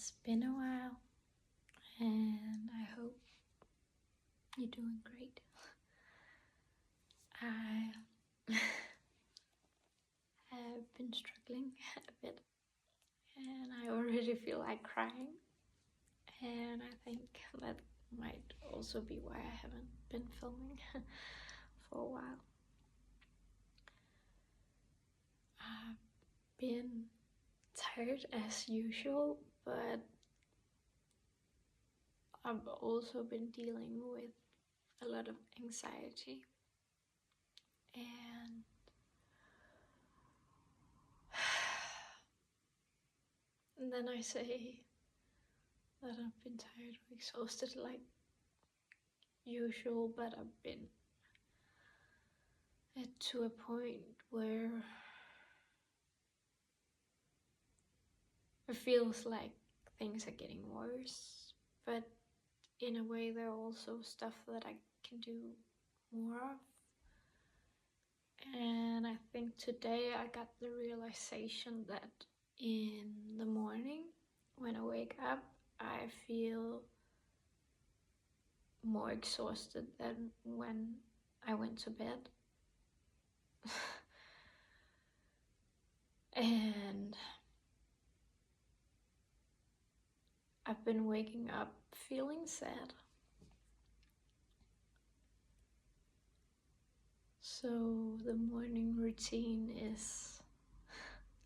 It's been a while, and I hope you're doing great. I have been struggling a bit, and I already feel like crying, and I think that might also be why I haven't been filming for a while. I've been tired as usual, but I've also been dealing with a lot of anxiety, and then I say that I've been tired or exhausted like usual, but I've been to a point where it feels like things are getting worse, but in a way there are also stuff that I can do more of. And I think today I got the realization that in the morning when I wake up, I feel more exhausted than when I went to bed. And I've been waking up feeling sad. So the morning routine is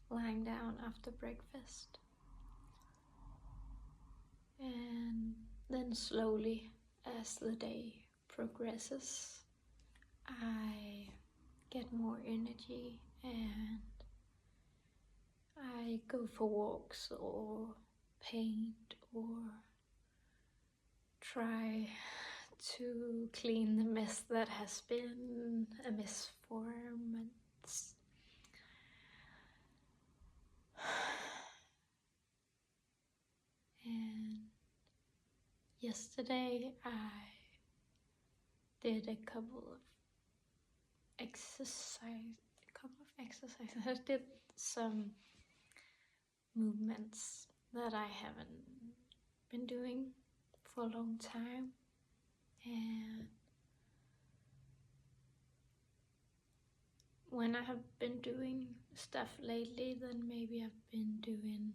lying down after breakfast. And then slowly, as the day progresses, I get more energy and I go for walks or paint or try to clean the mess that has been a mess for months. And yesterday I did a couple of exercises. I did some movements that I haven't been doing for a long time, and when I have been doing stuff lately, then maybe I've been doing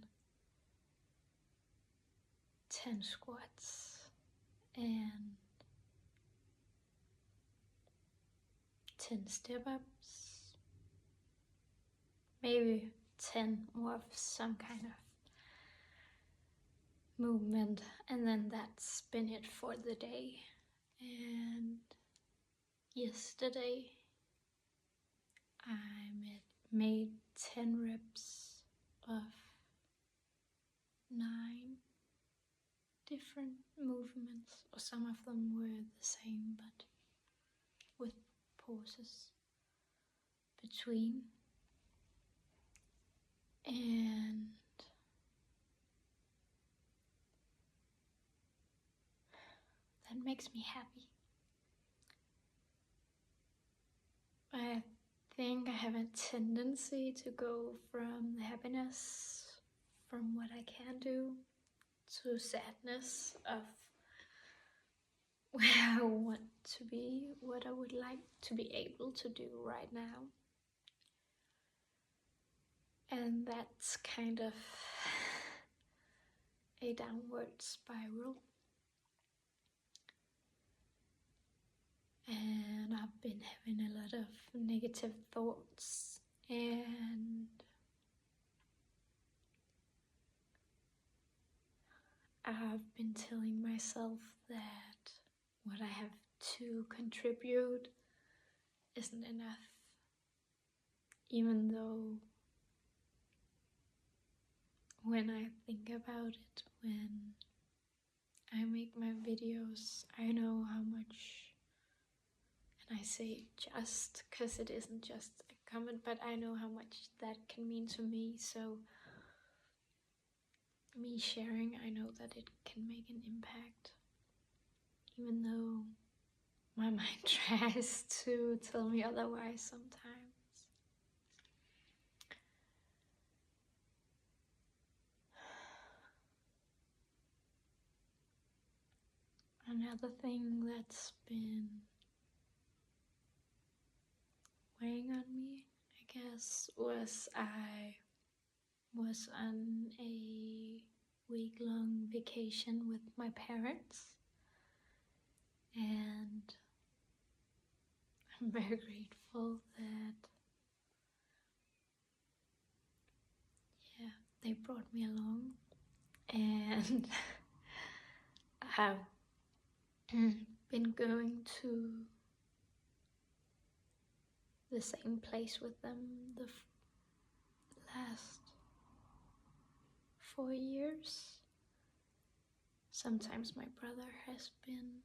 10 squats and 10 step-ups, maybe 10 more of some kind of movement, and then that's been it for the day. And yesterday I made 10 reps of 9 different movements, or some of them were the same but with pauses between. And that makes me happy. I think I have a tendency to go from the happiness from what I can do to sadness of where I want to be, what I would like to be able to do right now. And that's kind of a downward spiral. And I've been having a lot of negative thoughts, and I've been telling myself that what I have to contribute isn't enough, even though when I think about it, when I make my videos, I know how much, and I say just because it isn't just a comment, but I know how much that can mean to me. So me sharing, I know that it can make an impact, even though my mind tries to tell me otherwise sometimes. Another thing that's been weighing on me, I guess, was I was on a week-long vacation with my parents, and I'm very grateful that they brought me along, and I've been going to the same place with them the last 4 years. Sometimes my brother has been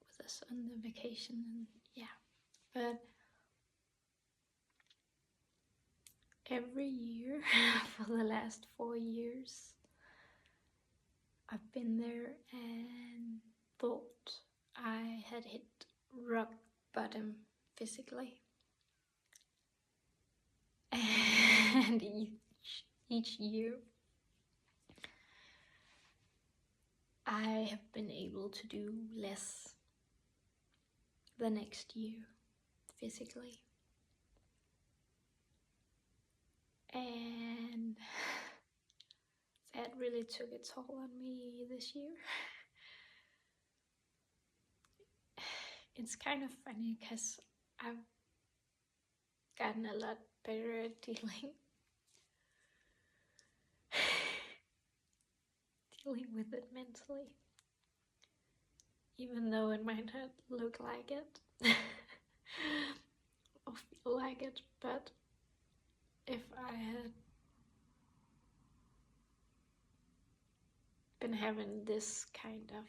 with us on the vacation, and but every year for the last 4 years I've been there and thought I had hit rock bottom physically. And each year I have been able to do less the next year physically. And that really took a toll on me this year. It's kind of funny because I've gotten a lot better at dealing with it mentally, even though it might not look like it or feel like it. But if I had been having this kind of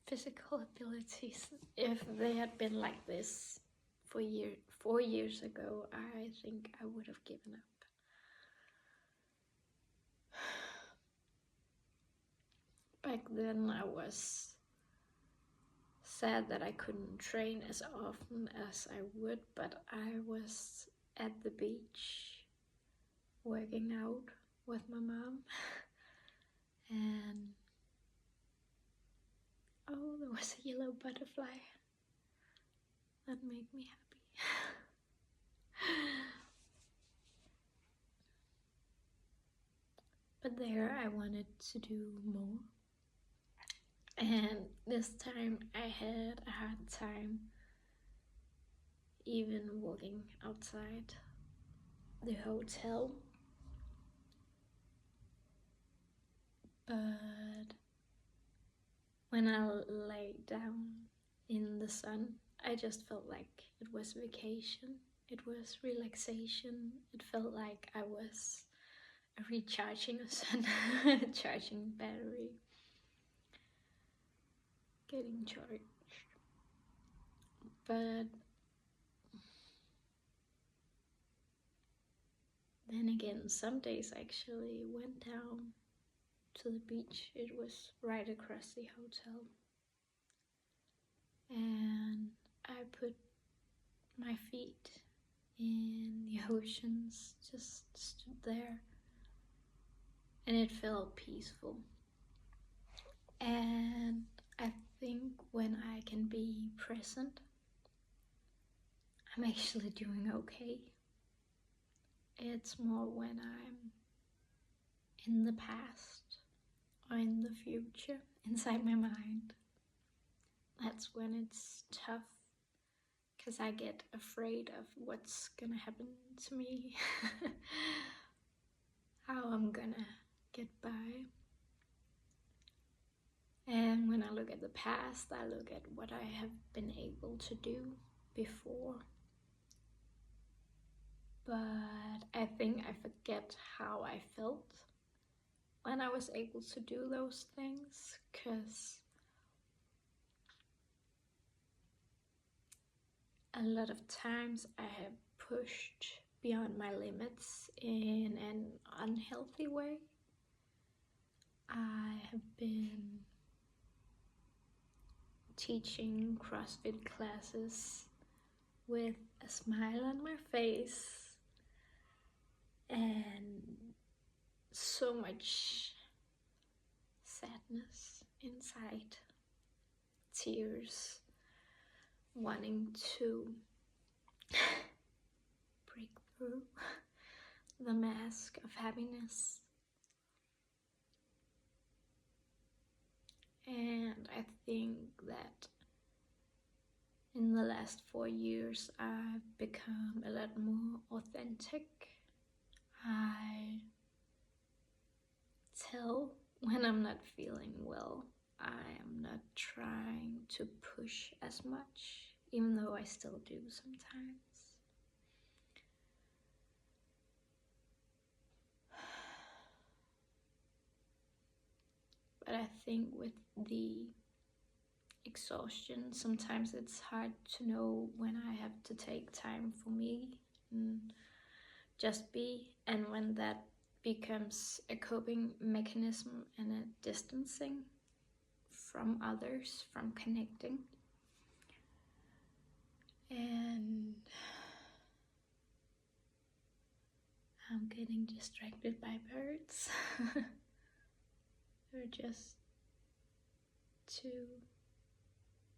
physical abilities, if they had been like this 4 years ago, I think I would have given up. Back then I was sad that I couldn't train as often as I would, but I was at the beach working out with my mom, and oh, there was a yellow butterfly that made me happy. But there I wanted to do more, and this time I had a hard time even walking outside the hotel. But when I lay down in the sun, I just felt like it was vacation. It was relaxation. It felt like I was recharging a sun, charging battery, getting charged. But then again, some days I actually went down to the beach. It was right across the hotel, and I put my feet in the oceans, just stood there, and it felt peaceful. And I think when I can be present, I'm actually doing okay. It's more when I'm in the past or in the future, inside my mind. That's when it's tough, because I get afraid of what's gonna happen to me, how I'm gonna get by. And when I look at the past, I look at what I have been able to do before. But I think I forget how I felt when I was able to do those things, because a lot of times I have pushed beyond my limits in an unhealthy way. I have been teaching CrossFit classes with a smile on my face and so much sadness inside, tears, wanting to break through the mask of happiness. And I think that in the last 4 years I've become a lot more authentic. I tell when I'm not feeling well. I am not trying to push as much, even though I still do sometimes. But I think with the exhaustion, sometimes it's hard to know when I have to take time for me and just be, and when that becomes a coping mechanism and a distancing from others, from connecting. And I'm getting distracted by birds. There are just 2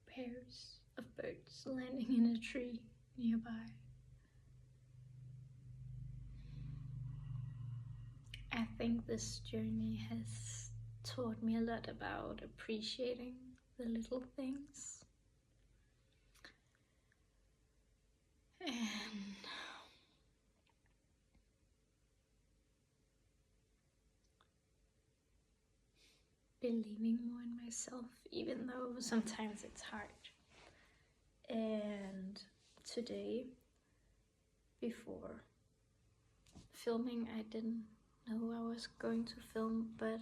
pairs of birds landing in a tree nearby. I think this journey has taught me a lot about appreciating the little things. And believing more in myself, even though sometimes it's hard. And today, before filming, I didn't know I was going to film, but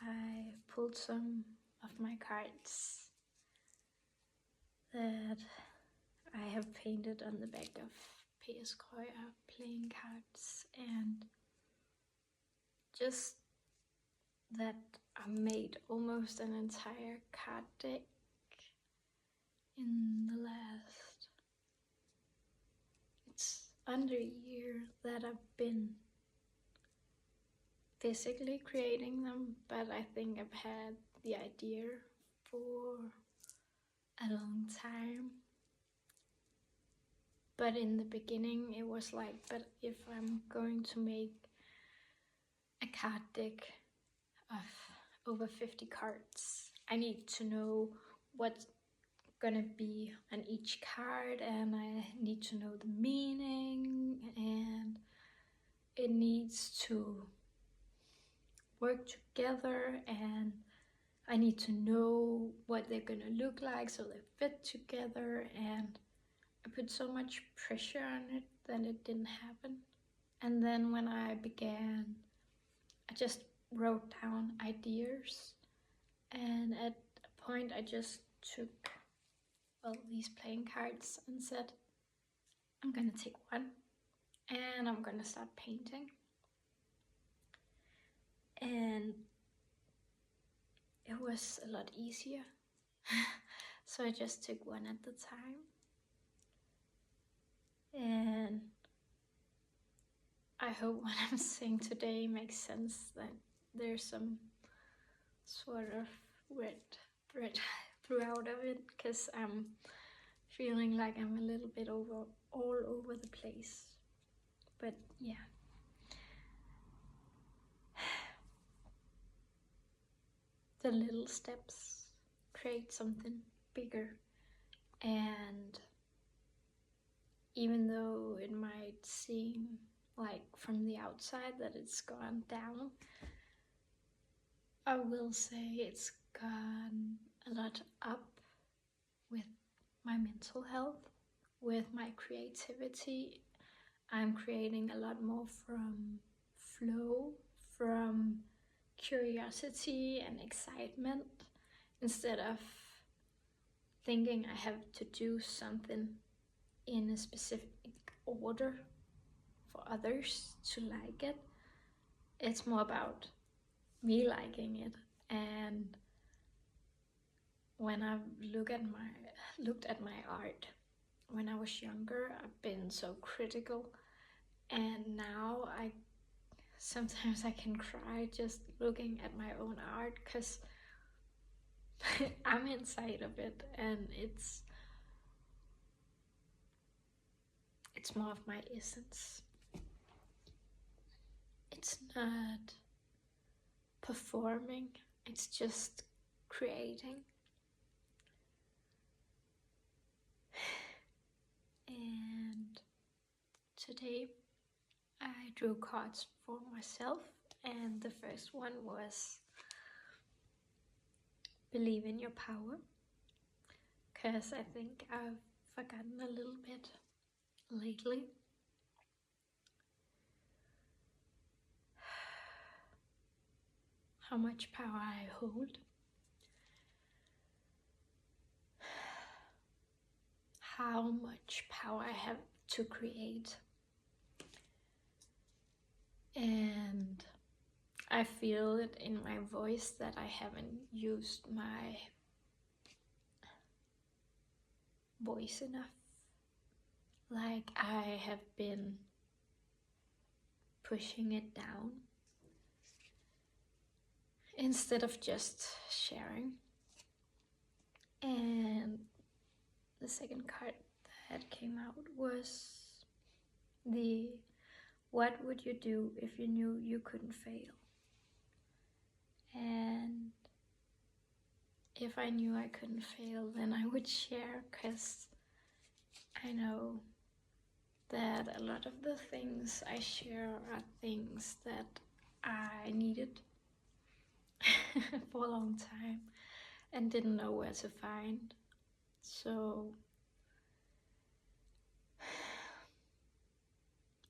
I pulled some of my cards that I have painted on the back of PS Koya playing cards, and just that I made almost an entire card deck in the last, it's under a year that I've been physically creating them, but I think I've had the idea for a long time. But in the beginning it was like, but if I'm going to make a card deck of over 50 cards, I need to know what's gonna be on each card, and I need to know the meaning, and it needs to work together, and I need to know what they're gonna look like so they fit together. And I put so much pressure on it that it didn't happen. And then when I began, I just wrote down ideas, and at a point I just took these playing cards and said, I'm gonna take one and I'm gonna start painting. And it was a lot easier. So I just took one at the time. And I hope what I'm saying today makes sense, that there's some sort of red thread throughout of it, because I'm feeling like I'm a little bit all over the place. But yeah. The little steps create something bigger, and even though it might seem like from the outside that it's gone down, I will say it's gone a lot up with my mental health, with my creativity. I'm creating a lot more from flow, from curiosity and excitement, instead of thinking I have to do something in a specific order for others to like it. It's more about me liking it and when I looked at my art when I was younger, I've been so critical, and now sometimes I can cry just looking at my own art, because I'm inside of it, and it's more of my essence. It's not performing, it's just creating. And today I drew cards for myself, and the first one was believe in your power, because I think I've forgotten a little bit lately. How much power I hold, how much power I have to create, and I feel it in my voice that I haven't used my voice enough. Like I have been pushing it down instead of just sharing. And the second card that came out was what would you do if you knew you couldn't fail? And if I knew I couldn't fail, then I would share, because I know that a lot of the things I share are things that I needed for a long time and didn't know where to find. So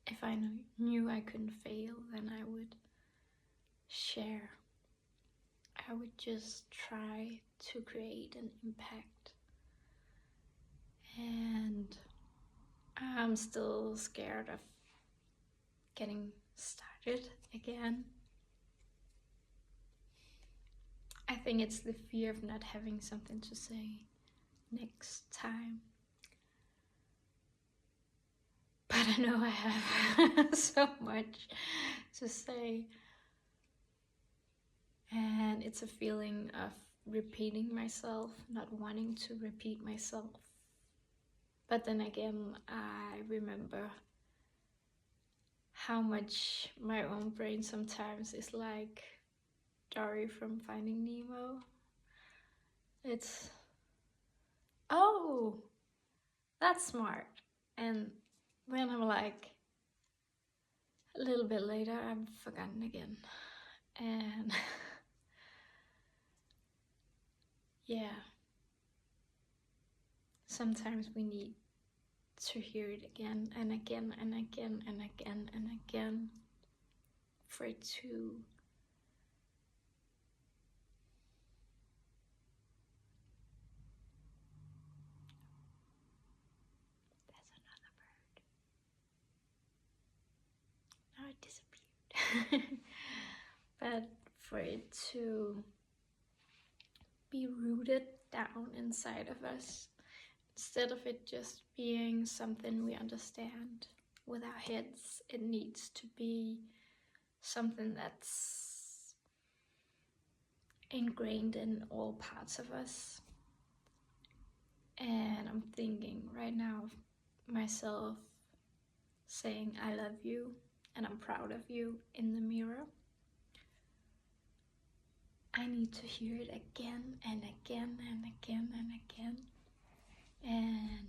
if I knew I couldn't fail, then I would share. I would just try to create an impact. And I'm still scared of getting started again. I think it's the fear of not having something to say next time. But I know I have so much to say. And it's a feeling of repeating myself, not wanting to repeat myself. But then again, I remember how much my own brain sometimes is like Dory from Finding Nemo. It's, oh, that's smart. And then I'm like, a little bit later, I've forgotten again. And yeah, sometimes we need to hear it again and again and again and again and again for it to there's another bird. Now it disappeared. But for it to be rooted down inside of us, instead of it just being something we understand with our heads, it needs to be something that's ingrained in all parts of us. And I'm thinking right now of myself saying I love you and I'm proud of you in the mirror. I need to hear it again and again and again and again. And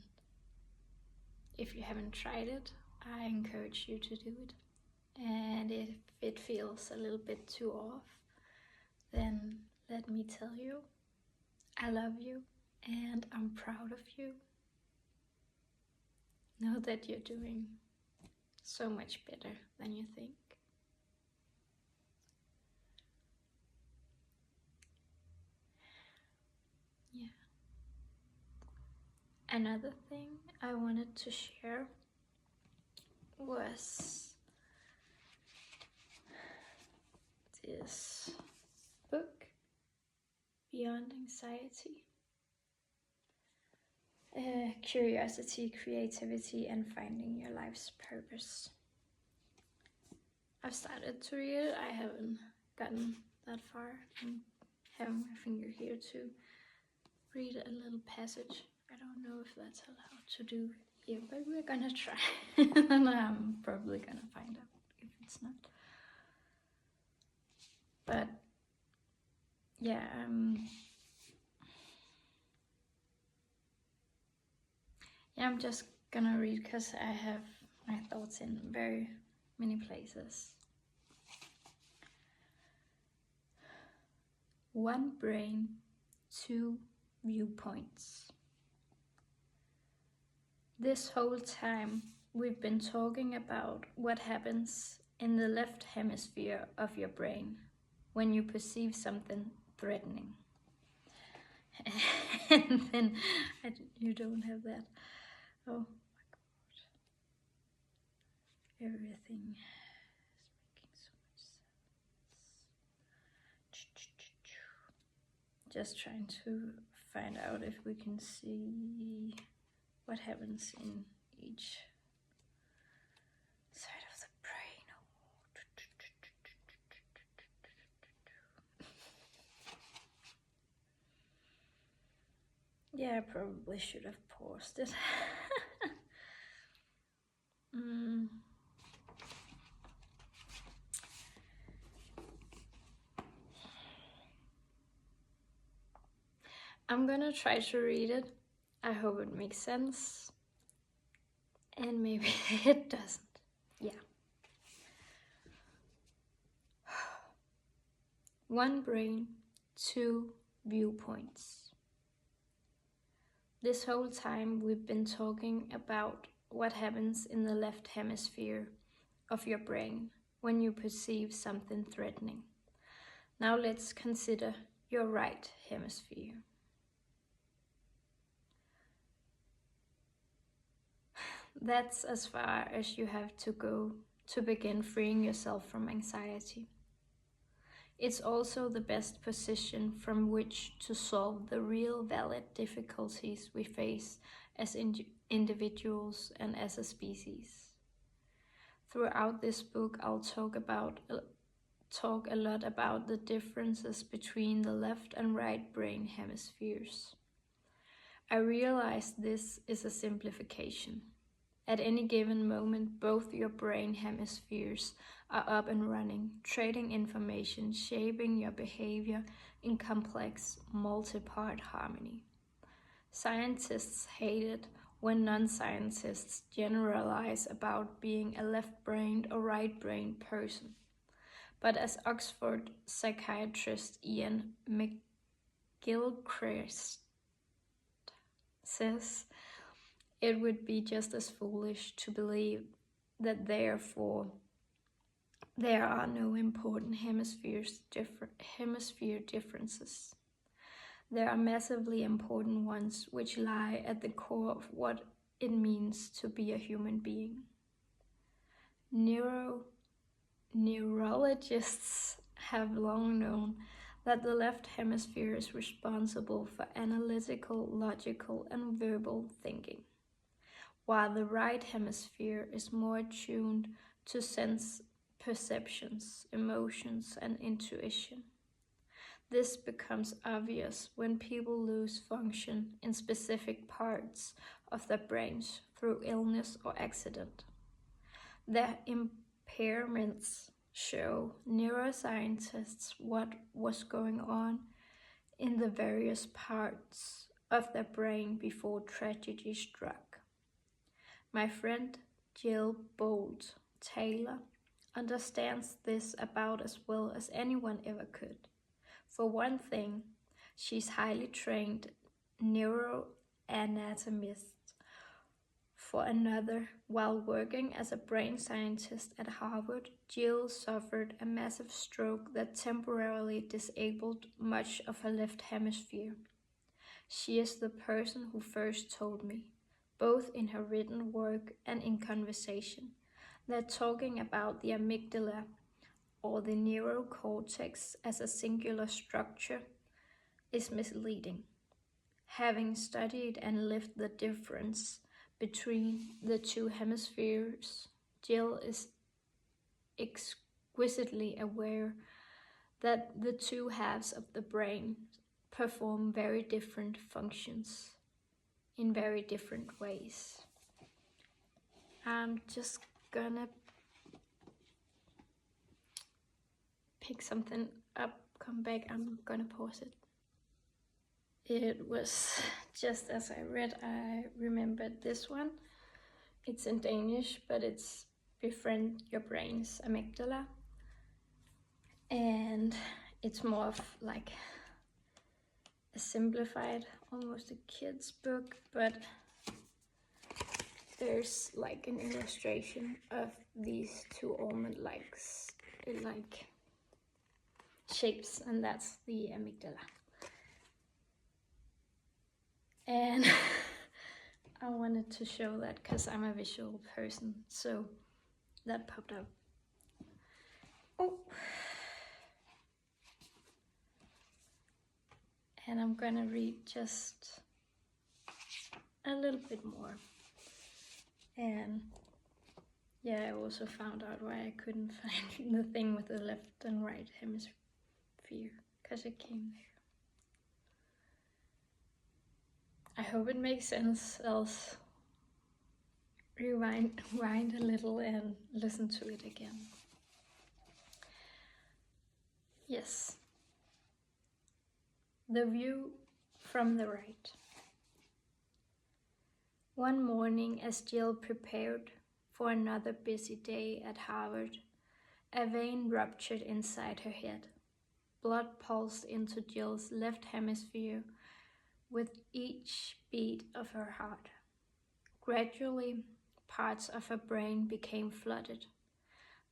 if you haven't tried it, I encourage you to do it. And if it feels a little bit too off, then let me tell you, I love you and I'm proud of you. Know that you're doing so much better than you think. Yeah. Another thing I wanted to share was this book, Beyond Anxiety. curiosity, creativity, and finding your life's purpose. I've started to read it. I haven't gotten that far. I'm having my finger here to read a little passage. I don't know if that's allowed to do here, but we're gonna try. And I'm probably gonna find out if it's not. But yeah, I'm just gonna read because I have my thoughts in very many places. One brain, two viewpoints. This whole time we've been talking about what happens in the left hemisphere of your brain when you perceive something threatening. And then you don't have that. Oh my god. Everything is making so much sense. Just trying to find out if we can see what happens in each side of the brain. Yeah, I probably should have paused it. I'm gonna try to read it. I hope it makes sense. And maybe it doesn't. Yeah. One brain, two viewpoints. This whole time we've been talking about what happens in the left hemisphere of your brain when you perceive something threatening. Now let's consider your right hemisphere. That's as far as you have to go to begin freeing yourself from anxiety. It's also the best position from which to solve the real valid difficulties we face as individuals and as a species. Throughout this book, I'll talk a lot about the differences between the left and right brain hemispheres. I realize this is a simplification. At any given moment, both your brain hemispheres are up and running, trading information, shaping your behavior in complex, multi-part harmony. Scientists hate it when non-scientists generalize about being a left-brained or right-brained person. But as Oxford psychiatrist Ian McGilchrist says, it would be just as foolish to believe that therefore there are no important hemisphere differences. There are massively important ones which lie at the core of what it means to be a human being. Neurologists have long known that the left hemisphere is responsible for analytical, logical, and verbal thinking, while the right hemisphere is more attuned to sense perceptions, emotions, and intuition. This becomes obvious when people lose function in specific parts of their brains through illness or accident. Their impairments show neuroscientists what was going on in the various parts of their brain before tragedy struck. My friend Jill Bolt Taylor understands this about as well as anyone ever could. For one thing, she's highly trained neuroanatomist. For another, while working as a brain scientist at Harvard, Jill suffered a massive stroke that temporarily disabled much of her left hemisphere. She is the person who first told me, both in her written work and in conversation, that talking about the amygdala or the neurocortex as a singular structure is misleading. Having studied and lived the difference between the two hemispheres, Jill is exquisitely aware that the two halves of the brain perform very different functions in very different ways. I'm just gonna pick something up, come back, I'm gonna pause it. It was just as I read, I remembered this one. It's in Danish, but it's Befriend Your Brain's Amygdala. And it's more of like a simplified, almost a kid's book, but there's like an illustration of these two almond-like shapes, and that's the amygdala. And I wanted to show that because I'm a visual person, so that popped up. Oh. And I'm gonna read just a little bit more. And yeah, I also found out why I couldn't find the thing with the left and right hemisphere, because it came there. I hope it makes sense, else rewind a little and listen to it again. Yes. The view from the right. One morning, as Jill prepared for another busy day at Harvard, a vein ruptured inside her head. Blood pulsed into Jill's left hemisphere with each beat of her heart. Gradually, parts of her brain became flooded,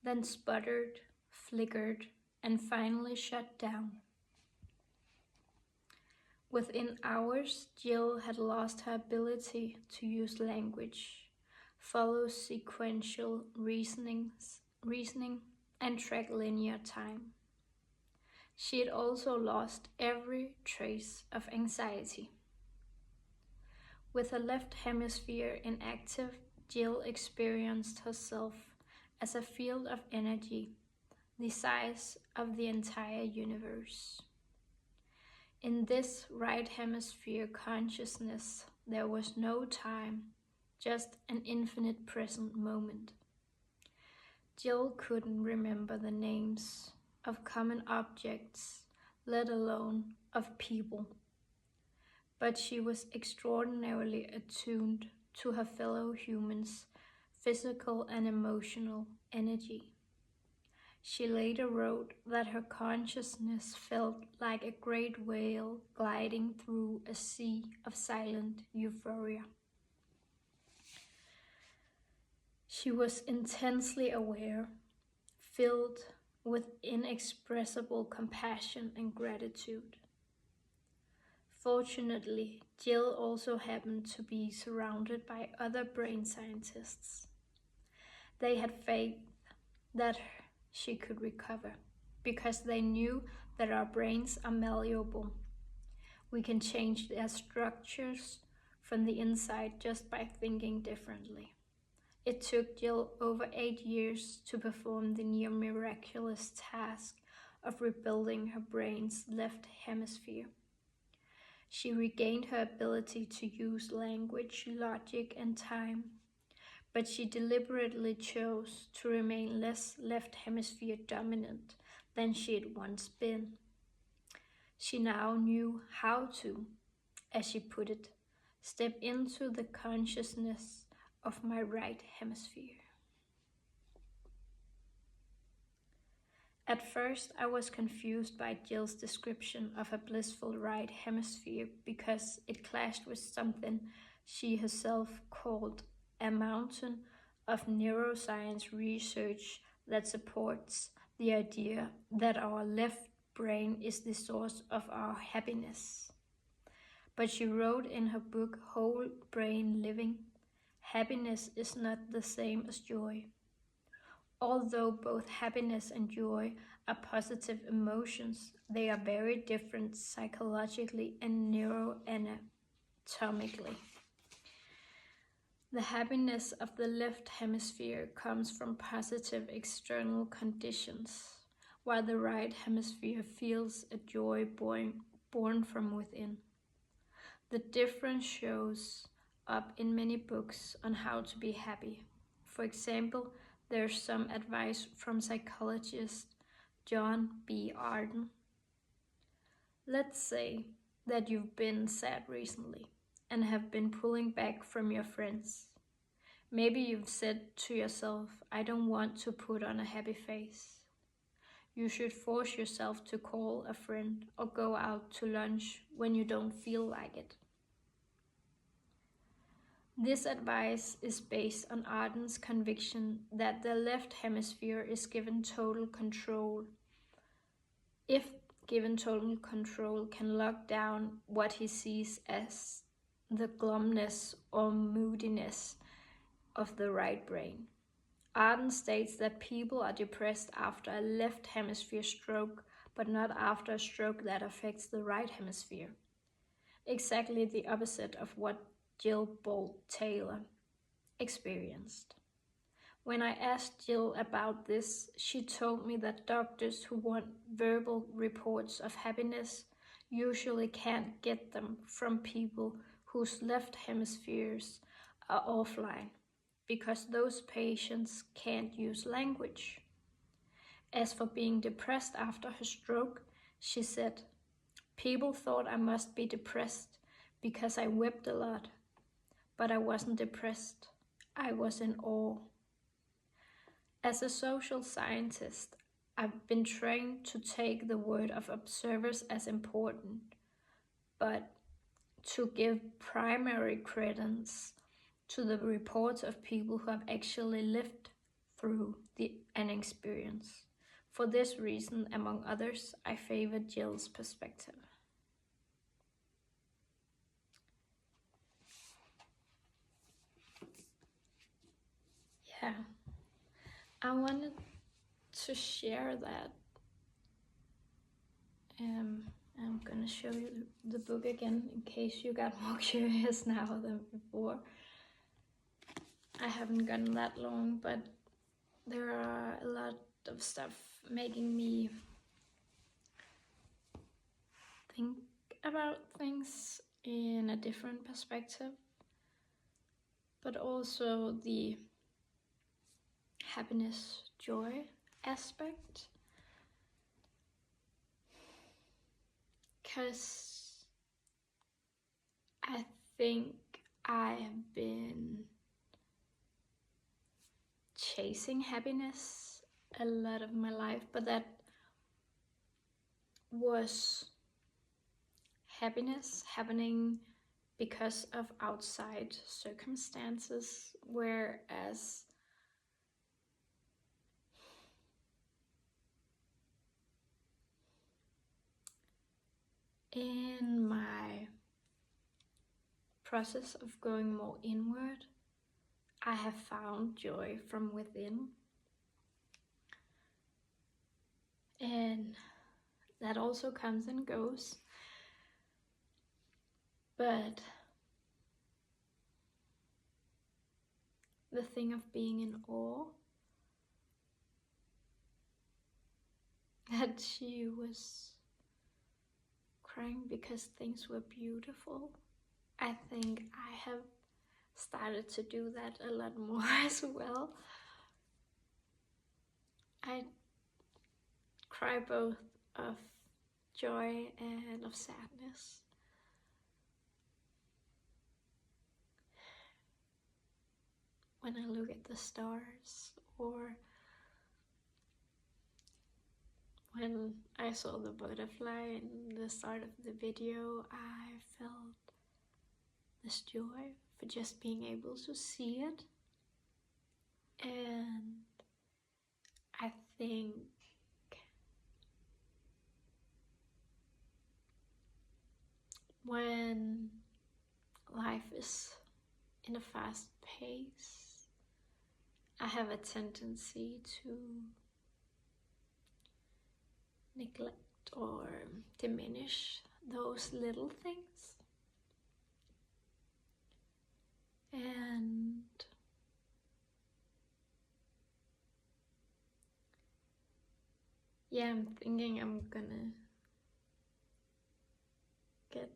then sputtered, flickered, and finally shut down. Within hours, Jill had lost her ability to use language, follow sequential reasoning, and track linear time. She had also lost every trace of anxiety. With her left hemisphere inactive, Jill experienced herself as a field of energy, the size of the entire universe. In this right hemisphere consciousness, there was no time, just an infinite present moment. Jill couldn't remember the names of common objects, let alone of people. But she was extraordinarily attuned to her fellow humans' physical and emotional energy. She later wrote that her consciousness felt like a great whale gliding through a sea of silent euphoria. She was intensely aware, filled with inexpressible compassion and gratitude. Fortunately, Jill also happened to be surrounded by other brain scientists. They had faith that she could recover, because they knew that our brains are malleable. We can change their structures from the inside just by thinking differently. It took Jill over 8 years to perform the near miraculous task of rebuilding her brain's left hemisphere. She regained her ability to use language, logic, and time, but she deliberately chose to remain less left hemisphere dominant than she had once been. She now knew how to, as she put it, step into the consciousness of my right hemisphere. At first, I was confused by Jill's description of a blissful right hemisphere because it clashed with something she herself called a mountain of neuroscience research that supports the idea that our left brain is the source of our happiness. But she wrote in her book Whole Brain Living, happiness is not the same as joy. Although both happiness and joy are positive emotions, they are very different psychologically and neuroanatomically. atomically. The happiness of the left hemisphere comes from positive external conditions, while the right hemisphere feels a joy born from within. The difference shows up in many books on how to be happy. For example, there's some advice from psychologist John B. Arden. Let's say that you've been sad recently and have been pulling back from your friends. Maybe you've said to yourself, I don't want to put on a happy face. You should force yourself to call a friend or go out to lunch when you don't feel like it. This advice is based on Arden's conviction that the left hemisphere is given total control. If given total control, can lock down what he sees as the glumness or moodiness of the right brain. Arden states that people are depressed after a left hemisphere stroke, but not after a stroke that affects the right hemisphere. Exactly the opposite of what Jill Bolte Taylor experienced. When I asked Jill about this, she told me that doctors who want verbal reports of happiness usually can't get them from people whose left hemispheres are offline, because those patients can't use language. As for being depressed after her stroke, she said, people thought I must be depressed because I wept a lot, but I wasn't depressed. I was in awe. As a social scientist, I've been trained to take the word of observers as important, but to give primary credence to the reports of people who have actually lived through an experience. For this reason, among others, I favor Jill's perspective. Yeah, I wanted to share that. I'm gonna show you the book again in case you got more curious now than before. I haven't gotten that long, but there are a lot of stuff making me think about things in a different perspective, but also the happiness, joy aspect. Because I think I have been chasing happiness a lot of my life, but that was happiness happening because of outside circumstances, whereas in my process of going more inward, I have found joy from within. And that also comes and goes. But the thing of being in awe, that she was crying because things were beautiful, I think I have started to do that a lot more as well. I cry both of joy and of sadness. When I look at the stars, or when I saw the butterfly in the start of the video, I felt this joy for just being able to see it. And I think when life is in a fast pace, I have a tendency to neglect or diminish those little things. And yeah, I'm thinking I'm gonna get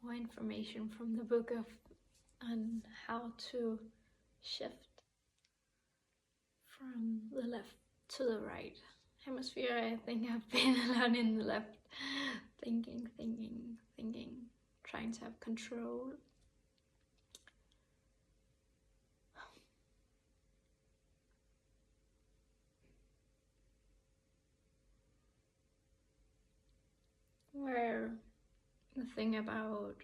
more information from the book on how to shift from the left to the right hemisphere. I think I've been a lot in the left, thinking, trying to have control. Where the thing about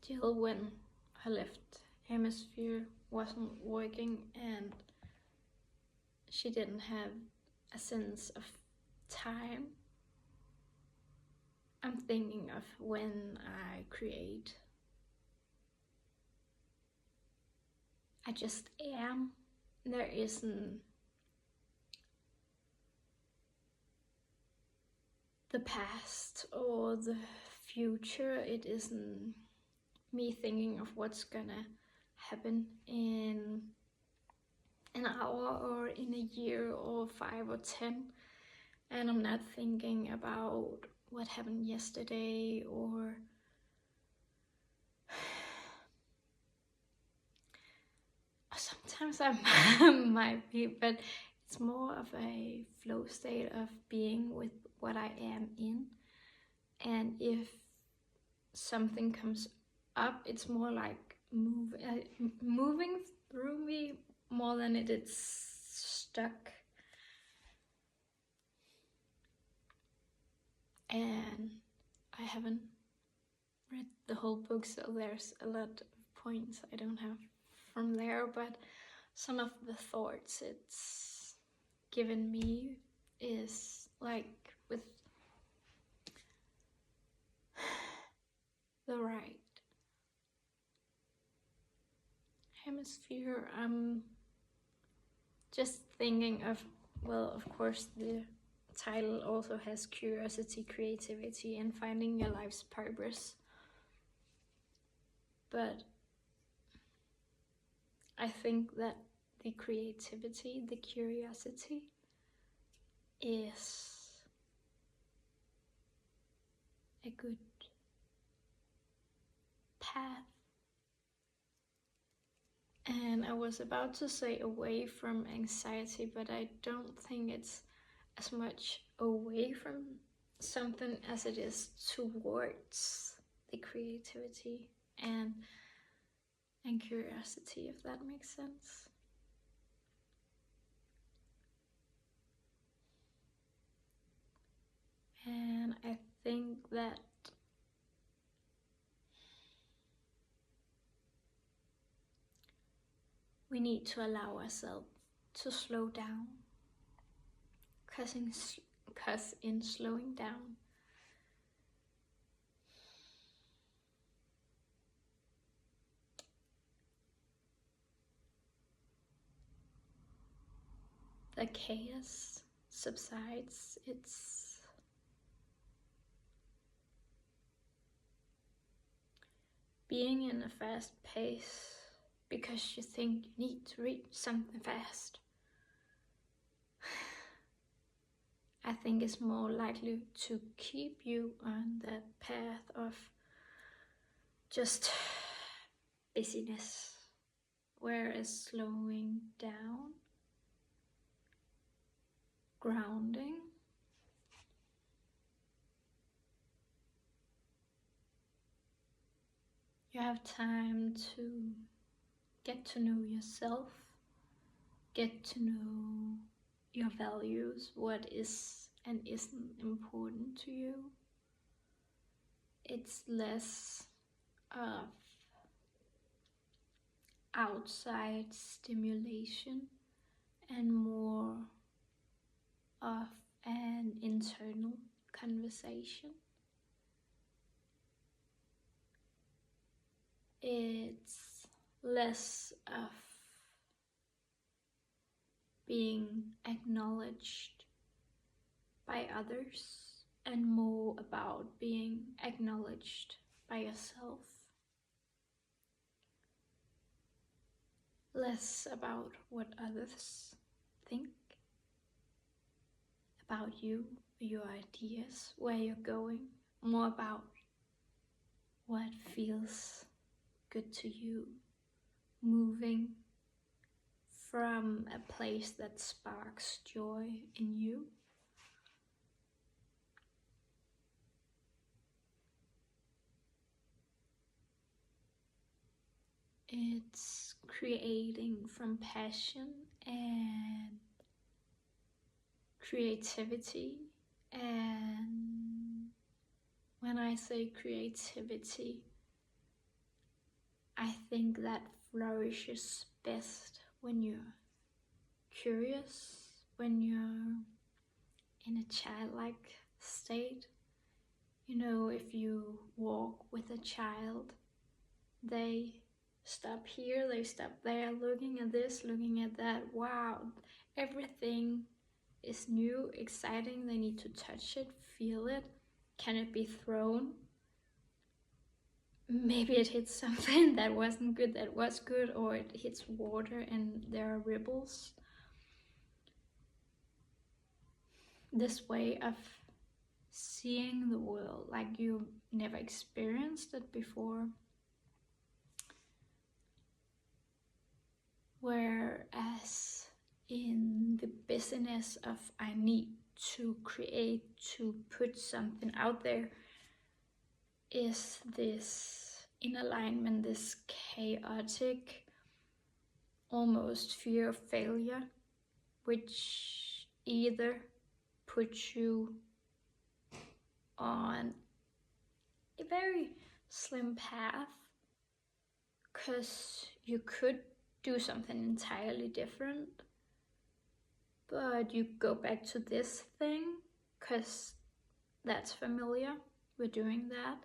Jill, when her left hemisphere wasn't working and she didn't have a sense of time, I'm thinking of when I create. I just am. There isn't the past or the future. It isn't me thinking of what's gonna happen in an hour or in a year or 5 or 10. And I'm not thinking about what happened yesterday or sometimes I might be, but it's more of a flow state of being with what I am in. And if something comes up, it's more like moving through me more than it's stuck. And I haven't read the whole book, so there's a lot of points I don't have from there, but some of the thoughts it's given me is like with the right hemisphere, I'm just thinking of, well, of course the title also has curiosity, creativity, and finding your life's purpose. But I think that the creativity, the curiosity is a good path. And I was about to say away from anxiety, but I don't think it's as much away from something as it is towards the creativity and curiosity, if that makes sense. And I think that we need to allow ourselves to slow down, because in slowing down, the chaos subsides. It's being in a fast pace because you think you need to reach something fast, I think is more likely to keep you on that path of just busyness, whereas slowing down, grounding, you have time to get to know yourself, get to know your values, what is and isn't important to you. It's less of outside stimulation and more of an internal conversation. It's less of being acknowledged by others and more about being acknowledged by yourself. Less about what others think about you, your ideas, where you're going. More about what feels good to you, moving from a place that sparks joy in you. It's creating from passion and creativity. And when I say creativity, I think that flourishes best when you're curious, when you're in a childlike state. You know, if you walk with a child, they stop here, they stop there, looking at this, looking at that. Wow, everything is new, exciting. They need to touch it, feel it. Can it be thrown? Maybe it hits something that wasn't good, that was good, or it hits water and there are ripples. This way of seeing the world like you never experienced it before. Whereas in the busyness of I need to create, to put something out there, is this in alignment, this chaotic, almost fear of failure, which either puts you on a very slim path, because you could do something entirely different, but you go back to this thing because that's familiar, we're doing that.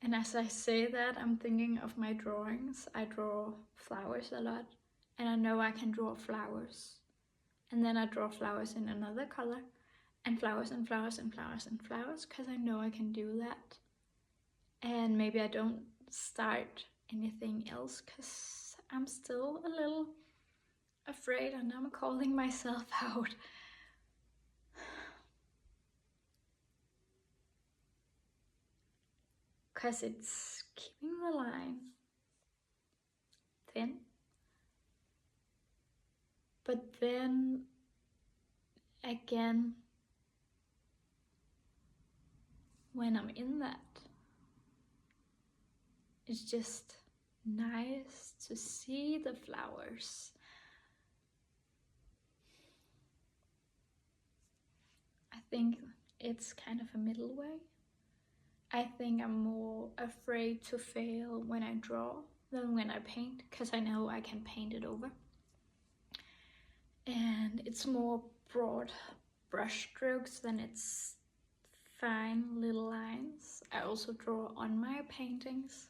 And as I say that, I'm thinking of my drawings. I draw flowers a lot, and I know I can draw flowers, and then I draw flowers in another color, and flowers and flowers and flowers and flowers, because I know I can do that. And maybe I don't start anything else because I'm still a little afraid, and I'm calling myself out. Because it's keeping the line thin. But then again, when I'm in that, it's just nice to see the flowers. I think it's kind of a middle way. I think I'm more afraid to fail when I draw than when I paint, because I know I can paint it over. And it's more broad brush strokes than it's fine little lines. I also draw on my paintings.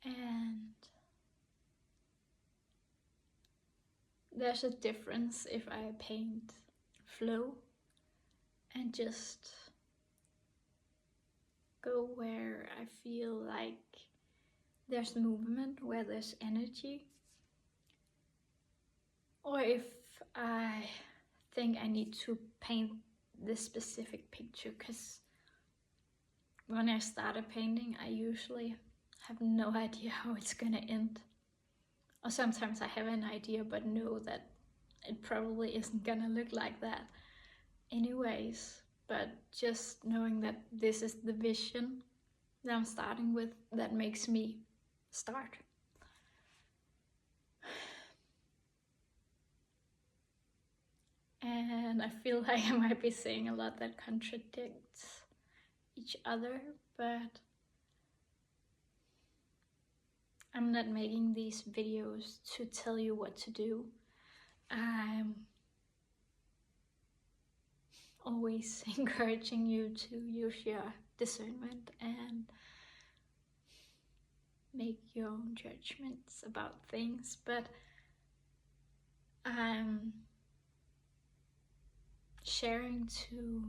And there's a difference if I paint flow and just go where I feel like there's movement, where there's energy. Or if I think I need to paint this specific picture, because when I start a painting, I usually have no idea how it's gonna end. Or sometimes I have an idea but know that it probably isn't gonna look like that anyways. But just knowing that this is the vision that I'm starting with, that makes me start. And I feel like I might be saying a lot that contradicts each other, but I'm not making these videos to tell you what to do. I'm always encouraging you to use your discernment and make your own judgments about things. But I'm sharing to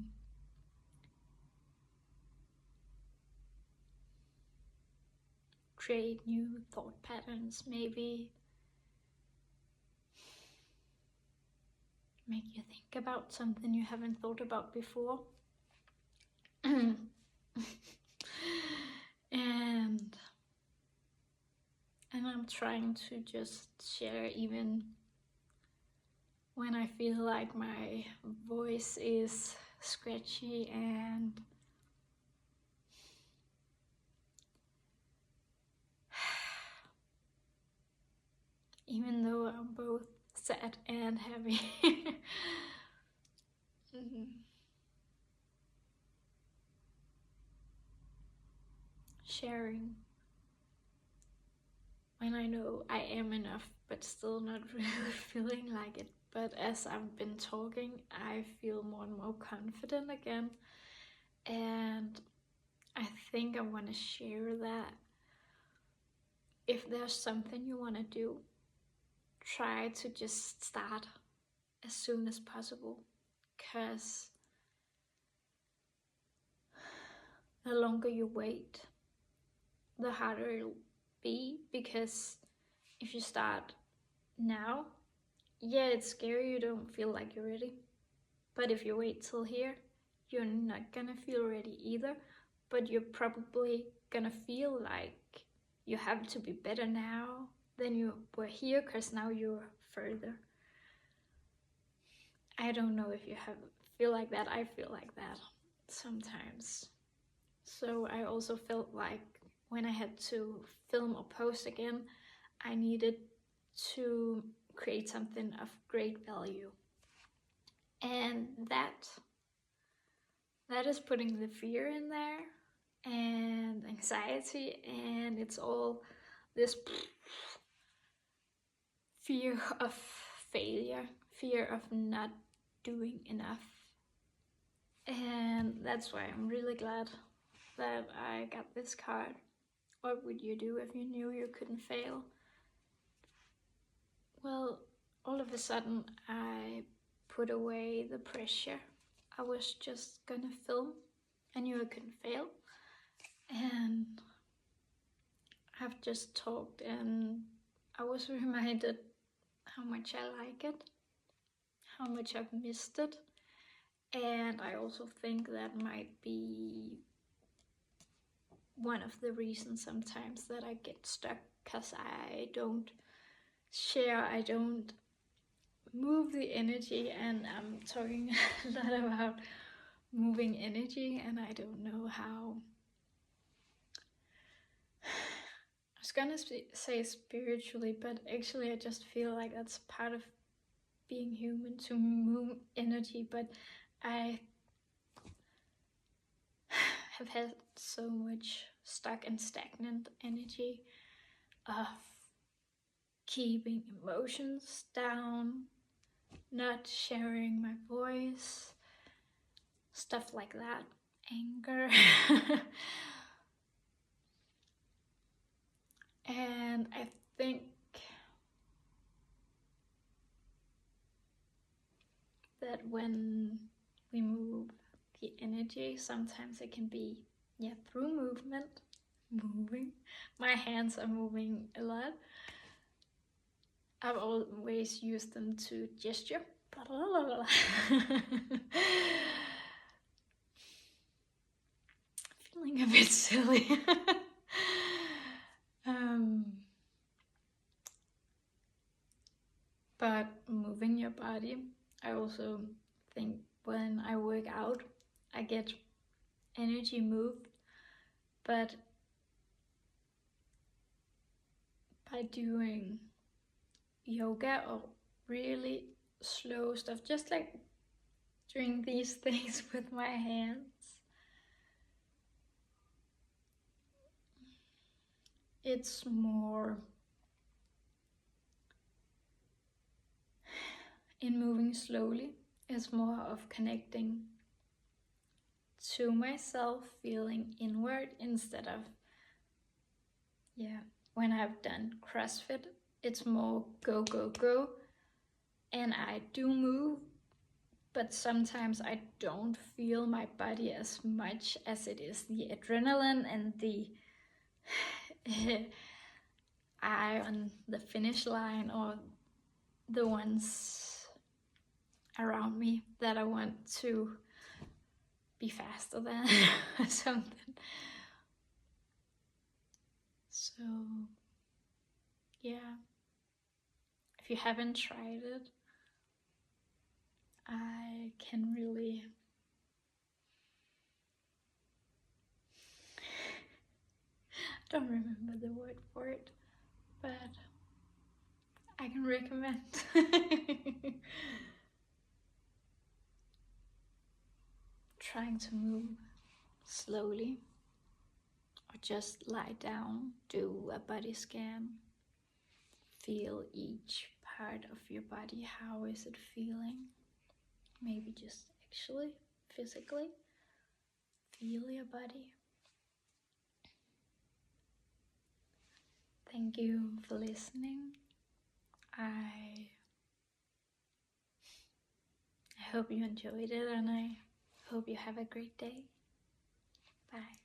create new thought patterns, maybe make you think about something you haven't thought about before. and I'm trying to just share even when I feel like my voice is scratchy and even though I'm both sad and happy. Sharing when I know I am enough, but still not really feeling like it. But as I've been talking, I feel more and more confident again. And I think I want to share that if there's something you want to do, try to just start as soon as possible. Because the longer you wait, the harder it'll be. Because if you start now, yeah, it's scary, you don't feel like you're ready. But if you wait till here, you're not gonna feel ready either. But you're probably gonna feel like you have to be better now than you were here, because now you're further. I don't know if you feel like that. I feel like that sometimes. So I also felt like when I had to film or post again, I needed to create something of great value. And that is putting the fear in there and anxiety, and it's all this fear of failure, fear of not doing enough. And that's why I'm really glad that I got this card. What would you do if you knew you couldn't fail? Well, all of a sudden I put away the pressure. I was just gonna film. I knew I couldn't fail. And I've just talked and I was reminded how much I like it, how much I've missed it. And I also think that might be one of the reasons sometimes that I get stuck, because I don't share, I don't move the energy. And I'm talking a lot about moving energy, and I don't know how. I was gonna say spiritually, but actually I just feel like that's part of being human, to move energy. But I have had so much stuck and stagnant energy of keeping emotions down, not sharing my voice, stuff like that, anger. And I think that when we move the energy, sometimes it can be, through moving. My hands are moving a lot. I've always used them to gesture. Feeling a bit silly. But moving your body, I also think when I work out, I get energy moved, but by doing yoga or really slow stuff, just like doing these things with my hands, it's more in moving slowly. It's more of connecting to myself, feeling inward, instead of, when I've done CrossFit, it's more go, go, go. And I do move, but sometimes I don't feel my body as much as it is the adrenaline and the eye on the finish line, or the ones around me that I want to be faster than or something. So yeah, if you haven't tried it, I can really don't remember the word for it, but I can recommend. Trying to move slowly, or just lie down, do a body scan, feel each part of your body. How is it feeling? Maybe just actually physically feel your body. Thank you for listening. I hope you enjoyed it, and I hope you have a great day. Bye.